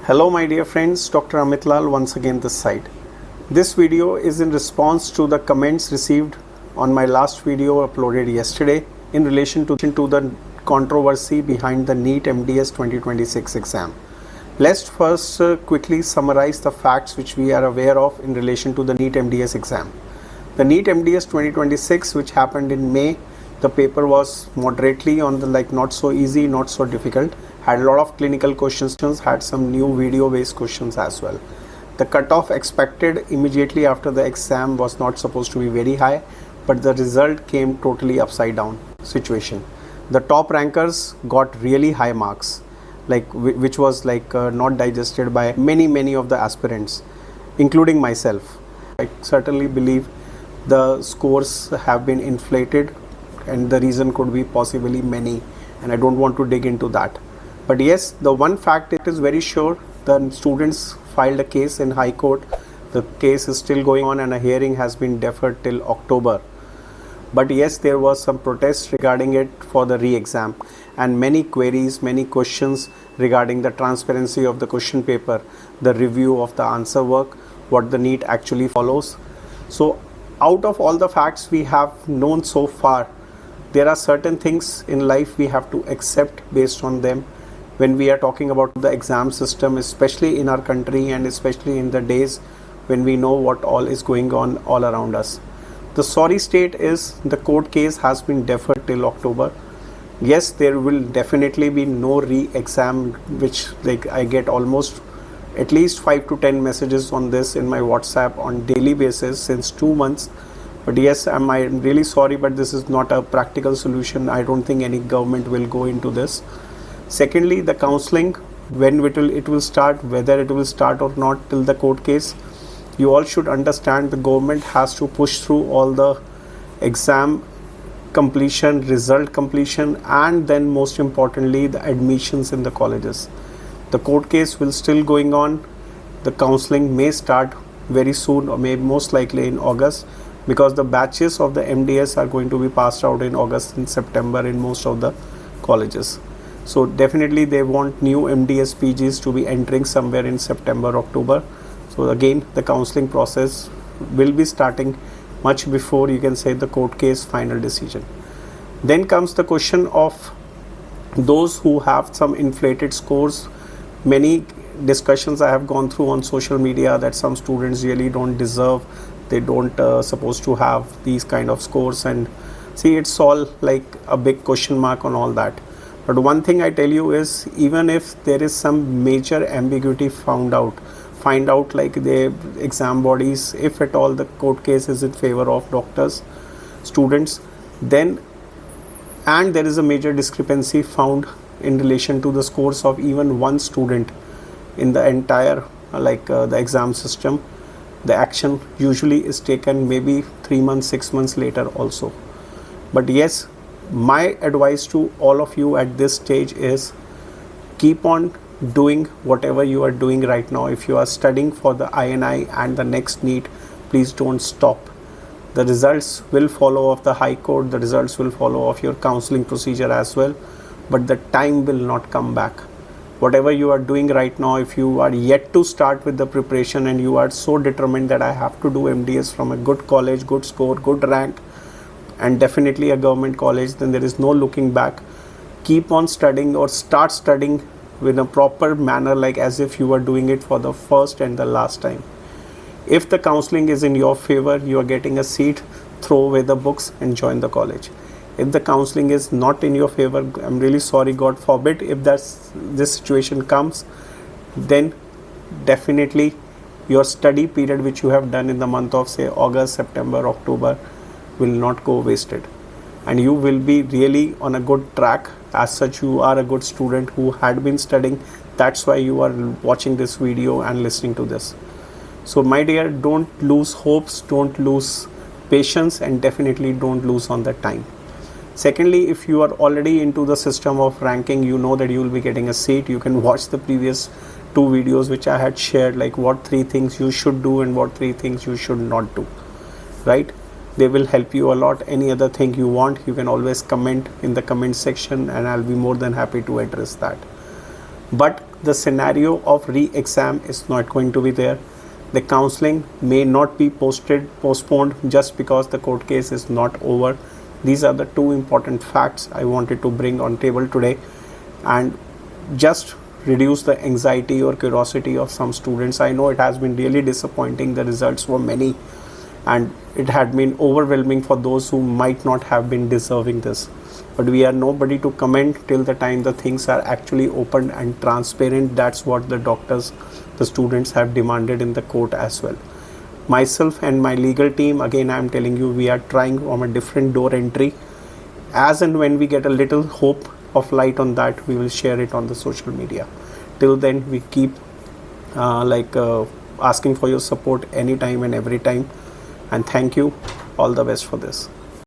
Hello my dear friends, Dr. Amit Lall once again this side. This video is in response to the comments received on my last video uploaded yesterday in relation to the controversy behind the NEET MDS 2026 exam. Let's first quickly summarize the facts which we are aware of in relation to the NEET MDS exam. The NEET MDS 2026, which happened in May, the paper was moderately on the not so easy, not so difficult, had a lot of clinical questions, had some new video based questions as well. The cutoff expected immediately after the exam was not supposed to be very high, but the result came totally upside down situation. The top rankers got really high marks, which was not digested by many of the aspirants, including myself. I certainly believe the scores have been inflated, and the reason could be possibly many, and I don't want to dig into that. But yes, the one fact it is very sure, the students filed a case in High Court. The case is still going on and a hearing has been deferred till October. But yes, there was some protest regarding it for the re-exam, and many queries, many questions regarding the transparency of the question paper, the review of the answer work, what the NEET actually follows. So out of all the facts we have known so far, there are certain things in life we have to accept based on them when we are talking about the exam system, especially in our country and especially in the days when we know what all is going on all around us. The sorry state is the court case has been deferred till October. Yes, there will definitely be no re-exam, which I get almost at least 5 to 10 messages on this in my WhatsApp on daily basis since 2 months. But yes, I'm really sorry, but this is not a practical solution. I don't think any government will go into this. Secondly, the counselling, when it will start, whether it will start or not till the court case, you all should understand the government has to push through all the exam completion, result completion, and then most importantly the admissions in the colleges. The court case will still going on. The counselling may start very soon, or maybe most likely in August, because the batches of the MDS are going to be passed out in August and September in most of the colleges. So definitely they want new MDS PGs to be entering somewhere in September, October. So again, the counselling process will be starting much before, you can say, the court case final decision. Then comes the question of those who have some inflated scores. Many discussions I have gone through on social media that some students really don't deserve, they don't supposed to have these kind of scores, and see, it's all like a big question mark on all that. But one thing I tell you is, even if there is some major ambiguity find out like the exam bodies, if at all the court case is in favor of doctors, students, then, and there is a major discrepancy found in relation to the scores of even one student in the entire the exam system, the action usually is taken maybe 3 months, 6 months later also. But yes, my advice to all of you at this stage is keep on doing whatever you are doing right now. If you are studying for the INI and the next NEET, please don't stop. The results will follow of the High Court, the results will follow of your counselling procedure as well, but the time will not come back. Whatever you are doing right now, if you are yet to start with the preparation and you are so determined that I have to do MDS from a good college, good score, good rank, and definitely a government college, then there is no looking back. Keep on studying, or start studying in a proper manner, like as if you are doing it for the first and the last time. If the counselling is in your favor, you are getting a seat, throw away the books and join the college. If the counselling is not in your favor, I'm really sorry, God forbid, if this situation comes, then definitely your study period which you have done in the month of say August, September, October will not go wasted, and you will be really on a good track. As such, you are a good student who had been studying. That's why you are watching this video and listening to this. So my dear, don't lose hopes, don't lose patience, and definitely don't lose on that time. Secondly, if you are already into the system of ranking, you know that you will be getting a seat. You can watch the previous 2 videos which I had shared, like what 3 things you should do and what 3 things you should not do, right? They will help you a lot. Any other thing you want, you can always comment in the comment section and I'll be more than happy to address that. But the scenario of re-exam is not going to be there. The counseling may not be postponed just because the court case is not over. These are the two important facts I wanted to bring on table today, and just reduce the anxiety or curiosity of some students. I know it has been really disappointing, the results were many, and it had been overwhelming for those who might not have been deserving this. But we are nobody to comment till the time the things are actually open and transparent. That's what the doctors, the students have demanded in the court as well. Myself and my legal team, again I am telling you, we are trying from a different door entry. As and when we get a little hope of light on that, we will share it on the social media. Till then, we keep asking for your support anytime and every time. And thank you. All the best for this.